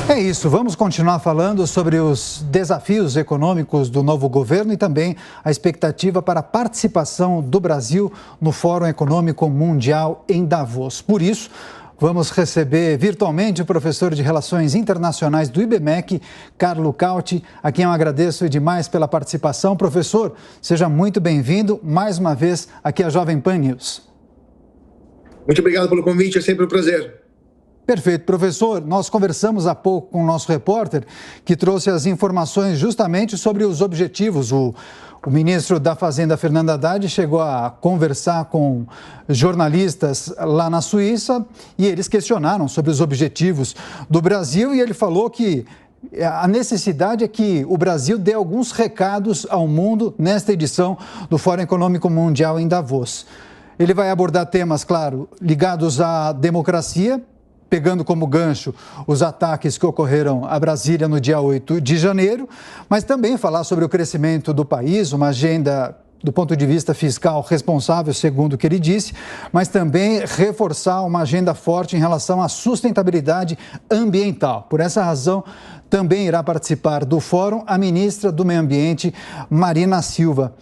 É isso, vamos continuar falando sobre os desafios econômicos do novo governo e também a expectativa para a participação do Brasil no Fórum Econômico Mundial em Davos. Por isso, vamos receber virtualmente o professor de Relações Internacionais do IBMEC, Carlo Cauti, a quem eu agradeço demais pela participação. Professor, seja muito bem-vindo mais uma vez aqui à Jovem Pan News. Muito obrigado pelo convite, é sempre um prazer. Perfeito. Professor, nós conversamos há pouco com o nosso repórter, que trouxe as informações justamente sobre os objetivos. O ministro da Fazenda, Fernando Haddad, chegou a conversar com jornalistas lá na Suíça e eles questionaram sobre os objetivos do Brasil e ele falou que a necessidade é que o Brasil dê alguns recados ao mundo nesta edição do Fórum Econômico Mundial em Davos. Ele vai abordar temas, claro, ligados à democracia, pegando como gancho os ataques que ocorreram a Brasília no dia 8 de janeiro, mas também falar sobre o crescimento do país, uma agenda do ponto de vista fiscal responsável, segundo o que ele disse, mas também reforçar uma agenda forte em relação à sustentabilidade ambiental. Por essa razão, também irá participar do fórum a ministra do Meio Ambiente, Marina Silva.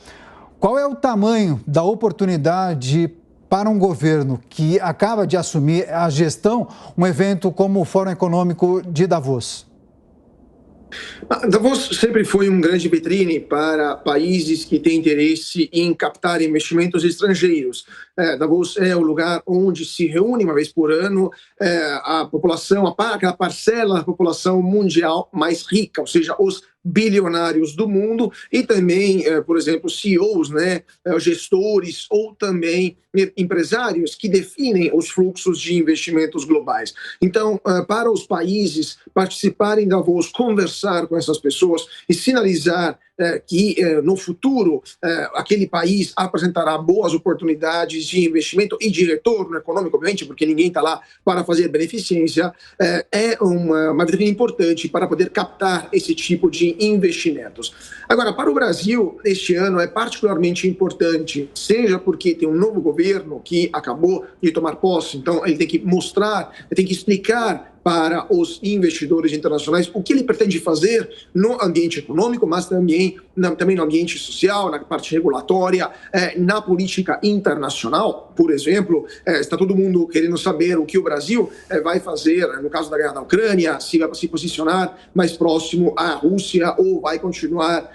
Qual é o tamanho da oportunidade para um governo que acaba de assumir a gestão, um evento como o Fórum Econômico de Davos? Davos sempre foi um grande vitrine para países que têm interesse em captar investimentos estrangeiros. Davos é o lugar onde se reúne uma vez por ano a população, aquela parcela da população mundial mais rica, ou seja, os bilionários do mundo e também, por exemplo, CEOs, gestores ou também empresários que definem os fluxos de investimentos globais. Então, para os países participarem da Davos, conversar com essas pessoas e sinalizar que no futuro aquele país apresentará boas oportunidades de investimento e de retorno econômico, obviamente, porque ninguém está lá para fazer beneficência, é uma vitrine importante para poder captar esse tipo de investimentos. Agora, para o Brasil, este ano é particularmente importante, seja porque tem um novo governo que acabou de tomar posse, então ele tem que mostrar, ele tem que explicar para os investidores internacionais o que ele pretende fazer no ambiente econômico, mas também no ambiente social, na parte regulatória, na política internacional. Por exemplo, está todo mundo querendo saber o que o Brasil vai fazer no caso da guerra da Ucrânia, se vai se posicionar mais próximo à Rússia ou vai continuar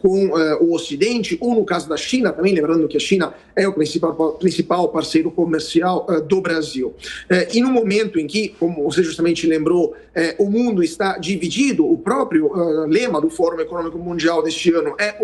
com o Ocidente, ou no caso da China, também lembrando que a China é o principal parceiro comercial do Brasil. E no momento em que, como você justamente lembrou, o mundo está dividido, o próprio lema do Fórum Econômico Mundial deste ano é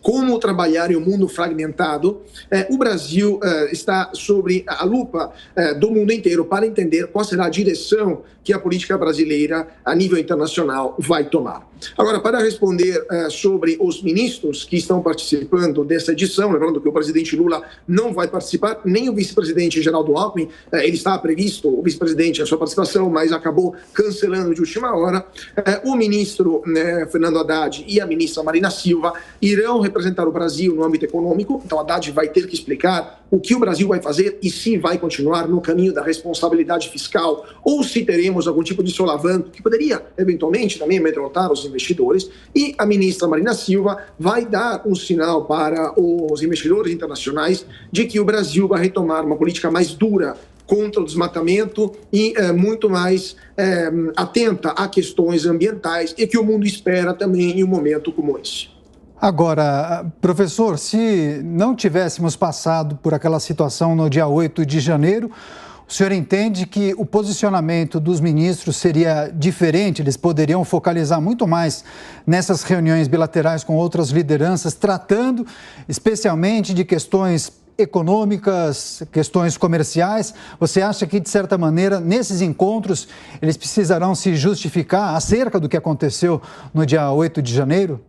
como trabalhar em um mundo fragmentado. O Brasil está sobre a lupa do mundo inteiro para entender qual será a direção que a política brasileira a nível internacional vai tomar. Agora, para responder sobre os ministros que estão participando dessa edição, lembrando que o presidente Lula não vai participar, nem o vice-presidente Geraldo Alckmin, ele estava previsto, o vice-presidente, a sua participação, mas acabou cancelando de última hora. O ministro Fernando Haddad e a ministra Marina Silva irão representar o Brasil no âmbito econômico, então Haddad vai ter que explicar o que o Brasil vai fazer e se vai continuar no caminho da responsabilidade fiscal ou se teremos algum tipo de solavanco que poderia, eventualmente, também amedrontar os investidores. E a ministra Marina Silva vai dar um sinal para os investidores internacionais de que o Brasil vai retomar uma política mais dura contra o desmatamento e muito mais atenta a questões ambientais e que o mundo espera também em um momento como esse. Agora, professor, se não tivéssemos passado por aquela situação no dia 8 de janeiro, o senhor entende que o posicionamento dos ministros seria diferente? Eles poderiam focalizar muito mais nessas reuniões bilaterais com outras lideranças, tratando especialmente de questões econômicas, questões comerciais. Você acha que, de certa maneira, nesses encontros, eles precisarão se justificar acerca do que aconteceu no dia 8 de janeiro?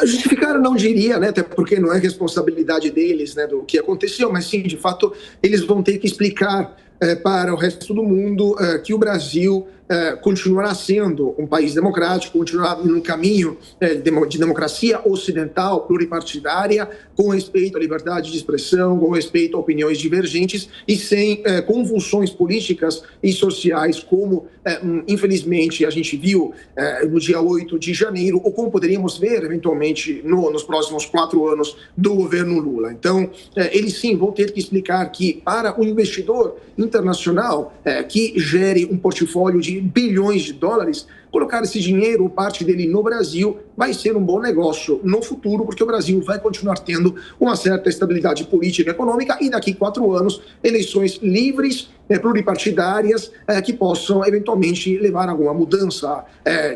Justificar eu não diria, até porque não é responsabilidade deles, do que aconteceu, mas sim, de fato, eles vão ter que explicar para o resto do mundo que o Brasil continuará sendo um país democrático, continuará no caminho de democracia ocidental, pluripartidária, com respeito à liberdade de expressão, com respeito a opiniões divergentes e sem convulsões políticas e sociais, como, infelizmente, a gente viu no dia 8 de janeiro, ou como poderíamos ver, eventualmente, nos próximos 4 anos do governo Lula. Então, eles sim vão ter que explicar que, para o investidor internacional que gere um portfólio de bilhões de dólares, colocar esse dinheiro, ou parte dele, no Brasil, vai ser um bom negócio no futuro, porque o Brasil vai continuar tendo uma certa estabilidade política e econômica e daqui 4 anos, eleições livres, pluripartidárias, que possam eventualmente levar a alguma mudança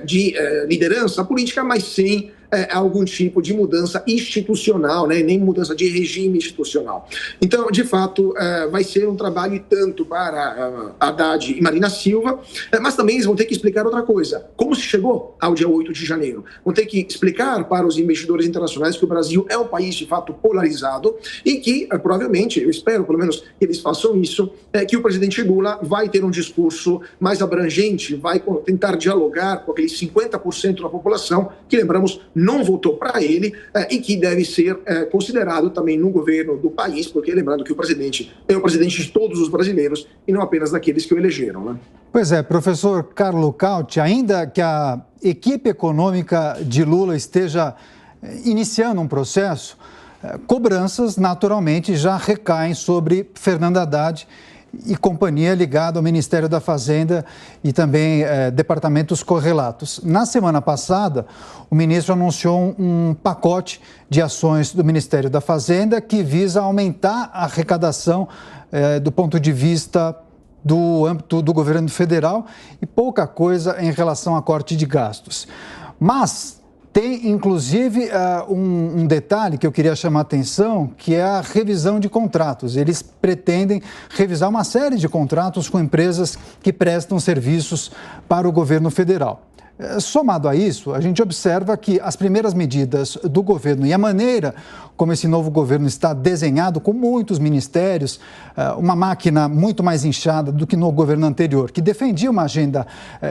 de liderança política, mas sem algum tipo de mudança institucional, né? Nem mudança de regime institucional. Então, de fato, vai ser um trabalho tanto para Haddad e Marina Silva, mas também eles vão ter que explicar outra coisa. Como se chegou ao dia 8 de janeiro? Vão ter que explicar para os investidores internacionais que o Brasil é um país, de fato, polarizado e que, provavelmente, eu espero, pelo menos, que eles façam isso, que o presidente Lula vai ter um discurso mais abrangente, vai tentar dialogar com aqueles 50% da população que, lembramos, não votou para ele e que deve ser considerado também no governo do país, porque lembrando que o presidente é o presidente de todos os brasileiros e não apenas daqueles que o elegeram, né? Pois é, professor Carlo Cauti, ainda que a equipe econômica de Lula esteja iniciando um processo, cobranças naturalmente já recaem sobre Fernando Haddad e companhia ligada ao Ministério da Fazenda e também departamentos correlatos. Na semana passada, o ministro anunciou um pacote de ações do Ministério da Fazenda que visa aumentar a arrecadação do ponto de vista do âmbito do governo federal e pouca coisa em relação a corte de gastos. Mas tem, inclusive, um detalhe que eu queria chamar a atenção, que é a revisão de contratos. Eles pretendem revisar uma série de contratos com empresas que prestam serviços para o governo federal. Somado a isso, a gente observa que as primeiras medidas do governo e a maneira como esse novo governo está desenhado, com muitos ministérios, uma máquina muito mais inchada do que no governo anterior, que defendia uma agenda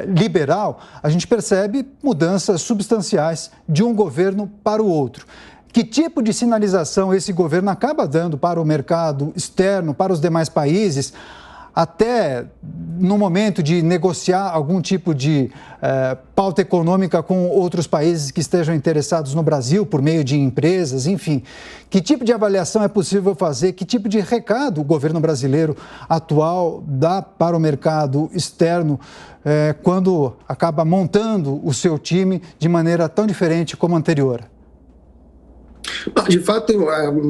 liberal, a gente percebe mudanças substanciais de um governo para o outro. Que tipo de sinalização esse governo acaba dando para o mercado externo, para os demais países, até no momento de negociar algum tipo de pauta econômica com outros países que estejam interessados no Brasil por meio de empresas, enfim. Que tipo de avaliação é possível fazer? Que tipo de recado o governo brasileiro atual dá para o mercado externo quando acaba montando o seu time de maneira tão diferente como a anterior? De fato,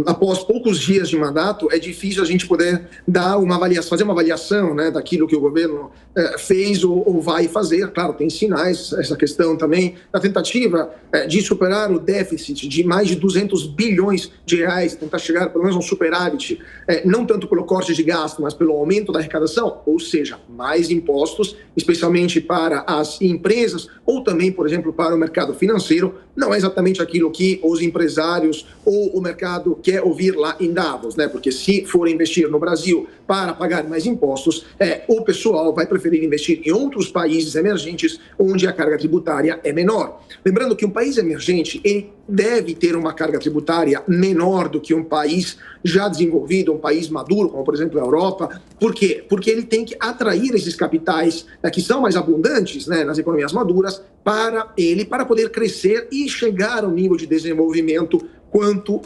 após poucos dias de mandato, é difícil a gente poder dar uma avaliação, fazer uma avaliação, né, daquilo que o governo fez ou vai fazer. Claro, tem sinais, essa questão também da tentativa de superar o déficit de mais de 200 bilhões de reais, tentar chegar pelo menos a um superávit, não tanto pelo corte de gasto, mas pelo aumento da arrecadação, ou seja, mais impostos, especialmente para as empresas ou também, por exemplo, para o mercado financeiro. Não é exatamente aquilo que os empresários ou o mercado quer ouvir lá em Davos, né? Porque se for investir no Brasil para pagar mais impostos, o pessoal vai preferir investir em outros países emergentes onde a carga tributária é menor. Lembrando que um país emergente, ele deve ter uma carga tributária menor do que um país já desenvolvido, um país maduro, como por exemplo a Europa. Por quê? Porque ele tem que atrair esses capitais que são mais abundantes, né, nas economias maduras para poder crescer e chegar ao nível de desenvolvimento quanto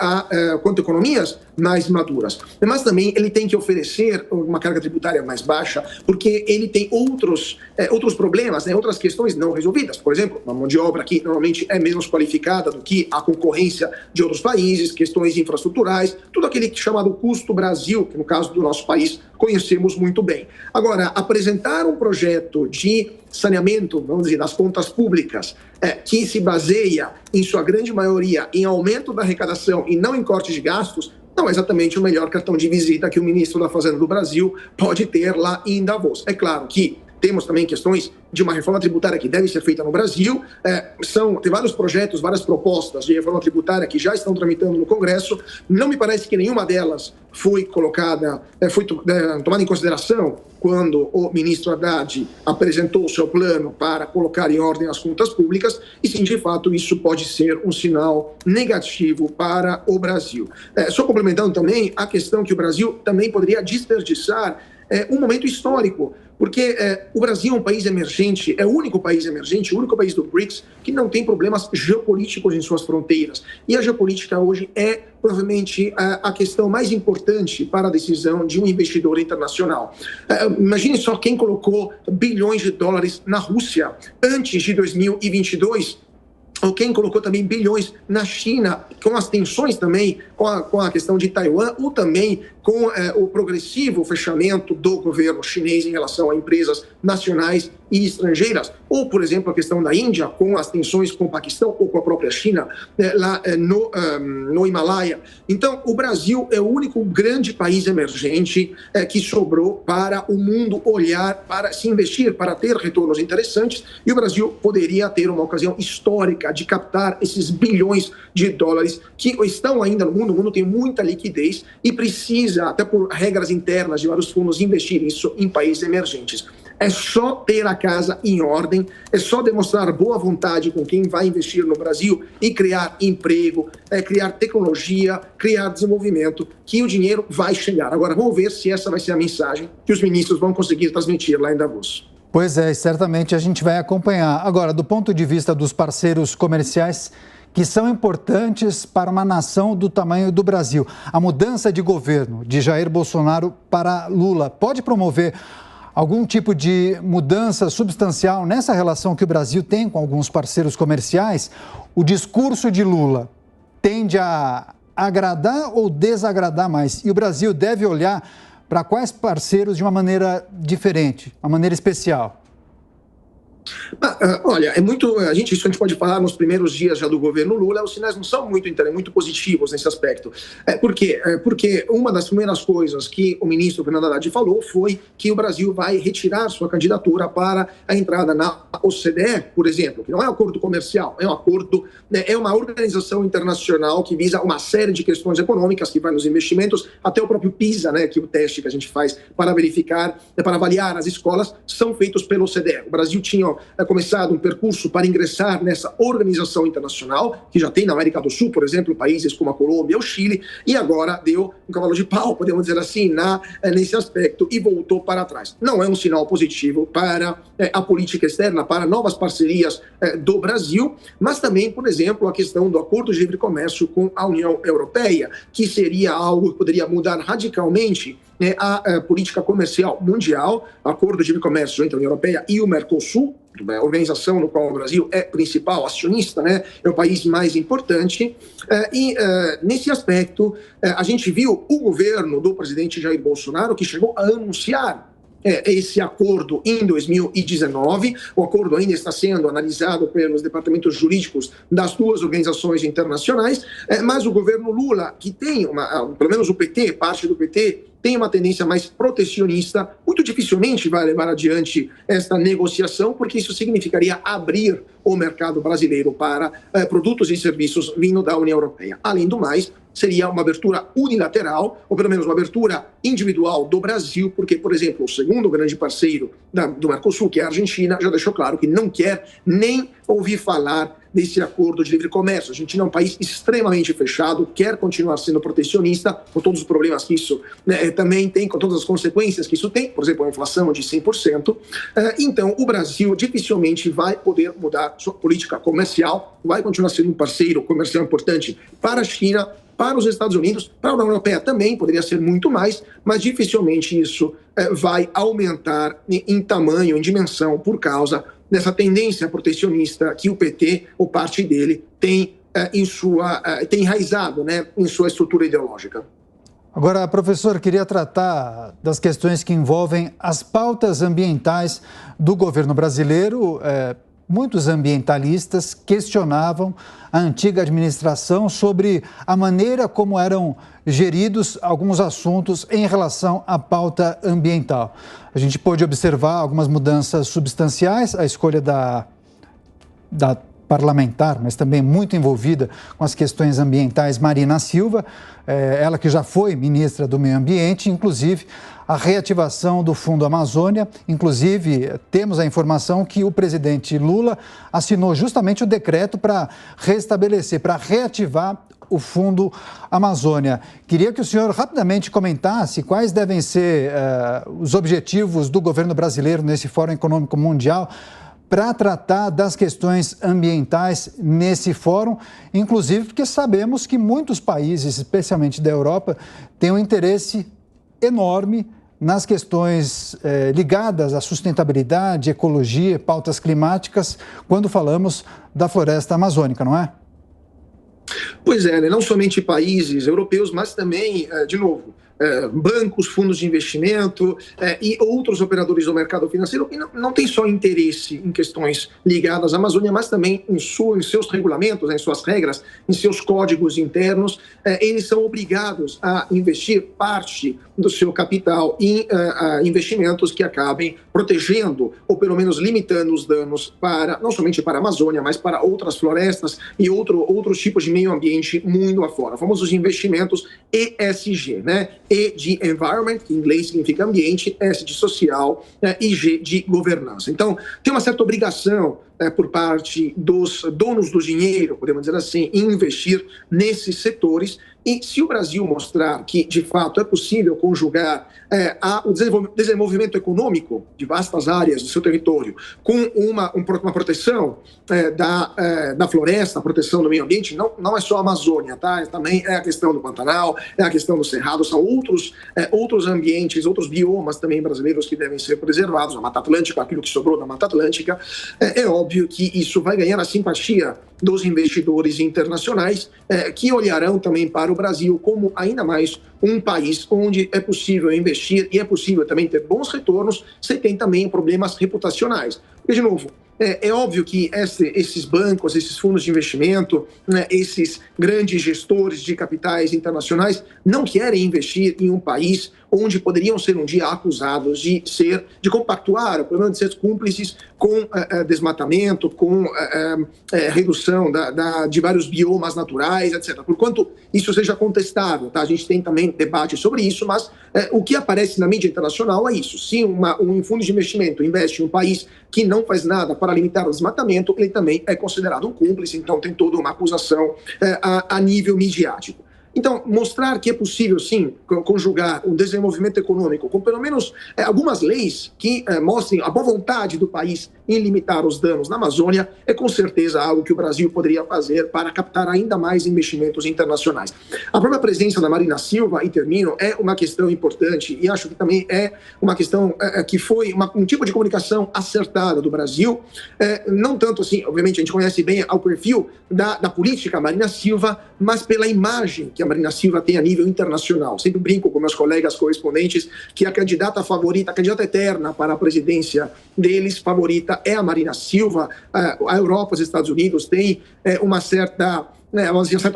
economias mais maduras. Mas também ele tem que oferecer uma carga tributária mais baixa, porque ele tem outros problemas, né, outras questões não resolvidas. Por exemplo, uma mão de obra que normalmente é menos qualificada do que a concorrência de outros países, questões infraestruturais, tudo aquele chamado custo Brasil, que no caso do nosso país conhecemos muito bem. Agora, apresentar um projeto de saneamento, vamos dizer, das contas públicas, que se baseia, em sua grande maioria, em aumento da arrecadação e não em corte de gastos, não é exatamente o melhor cartão de visita que o ministro da Fazenda do Brasil pode ter lá em Davos. É claro que temos também questões de uma reforma tributária que deve ser feita no Brasil. Tem vários projetos, várias propostas de reforma tributária que já estão tramitando no Congresso. Não me parece que nenhuma delas foi tomada em consideração quando o ministro Haddad apresentou o seu plano para colocar em ordem as contas públicas, e sim, de fato, isso pode ser um sinal negativo para o Brasil. Só complementando também a questão que o Brasil também poderia desperdiçar um momento histórico, porque o Brasil é um país emergente, é o único país emergente, o único país do BRICS que não tem problemas geopolíticos em suas fronteiras. E a geopolítica hoje é provavelmente a questão mais importante para a decisão de um investidor internacional. Imagine só quem colocou bilhões de dólares na Rússia antes de 2022, ou quem colocou também bilhões na China, com as tensões também com a questão de Taiwan, ou também com o progressivo fechamento do governo chinês em relação a empresas nacionais e estrangeiras, ou, por exemplo, a questão da Índia, com as tensões com o Paquistão ou com a própria China, lá no Himalaia. Então, o Brasil é o único grande país emergente que sobrou para o mundo olhar, para se investir, para ter retornos interessantes, e o Brasil poderia ter uma ocasião histórica de captar esses bilhões de dólares que estão ainda no mundo. O mundo tem muita liquidez e precisa, até por regras internas de vários fundos, investir isso em países emergentes. É só ter a casa em ordem, é só demonstrar boa vontade com quem vai investir no Brasil e criar emprego, criar tecnologia, criar desenvolvimento, que o dinheiro vai chegar. Agora, vamos ver se essa vai ser a mensagem que os ministros vão conseguir transmitir lá em Davos. Pois é, certamente a gente vai acompanhar. Agora, do ponto de vista dos parceiros comerciais que são importantes para uma nação do tamanho do Brasil, a mudança de governo de Jair Bolsonaro para Lula pode promover algum tipo de mudança substancial nessa relação que o Brasil tem com alguns parceiros comerciais? O discurso de Lula tende a agradar ou desagradar mais? E o Brasil deve olhar para quais parceiros de uma maneira diferente, uma maneira especial? Olha, isso a gente pode falar nos primeiros dias já do governo Lula, os sinais não são muito positivos nesse aspecto. Por quê? Porque uma das primeiras coisas que o ministro Fernando Haddad falou foi que o Brasil vai retirar sua candidatura para a entrada na OCDE, por exemplo, que não é um acordo comercial, é um acordo, é uma organização internacional que visa uma série de questões econômicas, que vai nos investimentos, até o próprio PISA, que é o teste que a gente faz para verificar, para avaliar as escolas, são feitos pela OCDE. O Brasil tinha começado um percurso para ingressar nessa organização internacional, que já tem na América do Sul, por exemplo, países como a Colômbia ou o Chile, e agora deu um cavalo de pau, podemos dizer assim, nesse aspecto, e voltou para trás. Não é um sinal positivo para a política externa, para novas parcerias do Brasil, mas também, por exemplo, a questão do acordo de livre comércio com a União Europeia, que seria algo que poderia mudar radicalmente a política comercial mundial, acordo de livre comércio entre a União Europeia e o Mercosul, a organização no qual o Brasil é principal acionista, é o país mais importante, e nesse aspecto a gente viu o governo do presidente Jair Bolsonaro, que chegou a anunciar esse acordo em 2019. O acordo ainda está sendo analisado pelos departamentos jurídicos das duas organizações internacionais, mas o governo Lula, que tem, pelo menos o PT, parte do PT, tem uma tendência mais protecionista, muito dificilmente vai levar adiante esta negociação, porque isso significaria abrir o mercado brasileiro para produtos e serviços vindo da União Europeia. Além do mais, seria uma abertura unilateral, ou pelo menos uma abertura individual do Brasil, porque, por exemplo, o segundo grande parceiro do Mercosul, que é a Argentina, já deixou claro que não quer nem ouvir falar desse acordo de livre comércio. A Argentina é um país extremamente fechado, quer continuar sendo protecionista, com todos os problemas que isso também tem, com todas as consequências que isso tem, por exemplo, a inflação de 100%. Então, o Brasil dificilmente vai poder mudar sua política comercial, vai continuar sendo um parceiro comercial importante para a China, para os Estados Unidos, para a União Europeia também, poderia ser muito mais, mas dificilmente isso vai aumentar em tamanho, em dimensão, por causa dessa tendência protecionista que o PT, ou parte dele, tem enraizado em sua estrutura ideológica. Agora, professor, queria tratar das questões que envolvem as pautas ambientais do governo brasileiro. muitos ambientalistas questionavam a antiga administração sobre a maneira como eram geridos alguns assuntos em relação à pauta ambiental. A gente pôde observar algumas mudanças substanciais, a escolha da parlamentar, mas também muito envolvida com as questões ambientais, Marina Silva, ela que já foi ministra do Meio Ambiente, inclusive a reativação do Fundo Amazônia. Inclusive, temos a informação que o presidente Lula assinou justamente o decreto para restabelecer, para reativar o Fundo Amazônia. Queria que o senhor rapidamente comentasse quais devem ser os objetivos do governo brasileiro nesse Fórum Econômico Mundial para tratar das questões ambientais nesse fórum, inclusive porque sabemos que muitos países, especialmente da Europa, têm um interesse enorme nas questões ligadas à sustentabilidade, ecologia, pautas climáticas, quando falamos da floresta amazônica, não é? Pois é, né? Não somente países europeus, mas também, de novo, bancos, fundos de investimento e outros operadores do mercado financeiro que não têm só interesse em questões ligadas à Amazônia, mas também em seus regulamentos, em suas regras, em seus códigos internos. Eles são obrigados a investir parte do seu capital em investimentos que acabem protegendo ou pelo menos limitando os danos não somente para a Amazônia, mas para outras florestas e outros tipos de meio ambiente mundo afora. Famosos investimentos ESG, né? E de environment, que em inglês significa ambiente, S de social e G de governança. Então, tem uma certa obrigação por parte dos donos do dinheiro, podemos dizer assim, em investir nesses setores. E se o Brasil mostrar que, de fato, é possível conjugar o desenvolvimento econômico de vastas áreas do seu território com uma proteção da floresta, a proteção do meio ambiente, não é só a Amazônia, tá? Também é a questão do Pantanal, é a questão do Cerrado, são outros ambientes, outros biomas também brasileiros que devem ser preservados, a Mata Atlântica, aquilo que sobrou da Mata Atlântica. É óbvio que isso vai ganhar a simpatia dos investidores internacionais que olharão também para o Brasil como ainda mais um país onde é possível investir e é possível também ter bons retornos, sem ter também problemas reputacionais. Porque, de novo, é óbvio que esses bancos, esses fundos de investimento, esses grandes gestores de capitais internacionais não querem investir em um país onde poderiam ser um dia acusados de compactuar, ou pelo menos de ser cúmplices com desmatamento, com redução de vários biomas naturais, etc. Porquanto isso seja contestável, tá? A gente tem também debate sobre isso, mas o que aparece na mídia internacional é isso. Se um fundo de investimento investe em um país que não faz nada para limitar o desmatamento, ele também é considerado um cúmplice, então tem toda uma acusação a nível midiático. Então, mostrar que é possível, sim, conjugar o desenvolvimento econômico com pelo menos algumas leis que mostrem a boa vontade do país em limitar os danos na Amazônia é com certeza algo que o Brasil poderia fazer para captar ainda mais investimentos internacionais. A própria presença da Marina Silva, e termino, é uma questão importante e acho que também é uma questão que foi um tipo de comunicação acertada do Brasil, não tanto assim, obviamente a gente conhece bem o perfil da política Marina Silva, mas pela imagem que a Marina Silva tem a nível internacional. Sempre brinco com meus colegas correspondentes que a candidata favorita, a candidata eterna para a presidência deles, favorita, é a Marina Silva. A Europa, os Estados Unidos têm uma certa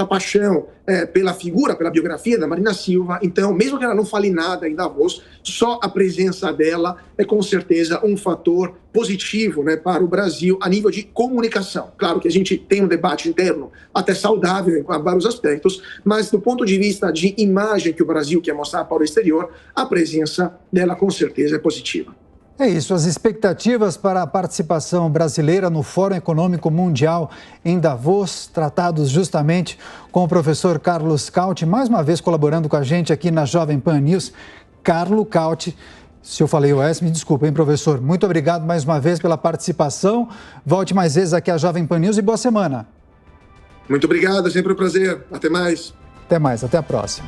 paixão pela figura, pela biografia da Marina Silva. Então, mesmo que ela não fale nada em Davos, só a presença dela é com certeza um fator positivo, né, para o Brasil a nível de comunicação. Claro que a gente tem um debate interno até saudável em vários aspectos, mas do ponto de vista de imagem que o Brasil quer mostrar para o exterior, a presença dela com certeza é positiva. É isso, as expectativas para a participação brasileira no Fórum Econômico Mundial em Davos, tratados justamente com o professor Carlos Cauty, mais uma vez colaborando com a gente aqui na Jovem Pan News. Carlos Cauty, se eu falei o S, me desculpa, hein, professor? Muito obrigado mais uma vez pela participação. Volte mais vezes aqui à Jovem Pan News e boa semana. Muito obrigado, é sempre um prazer. Até mais. Até mais, até a próxima.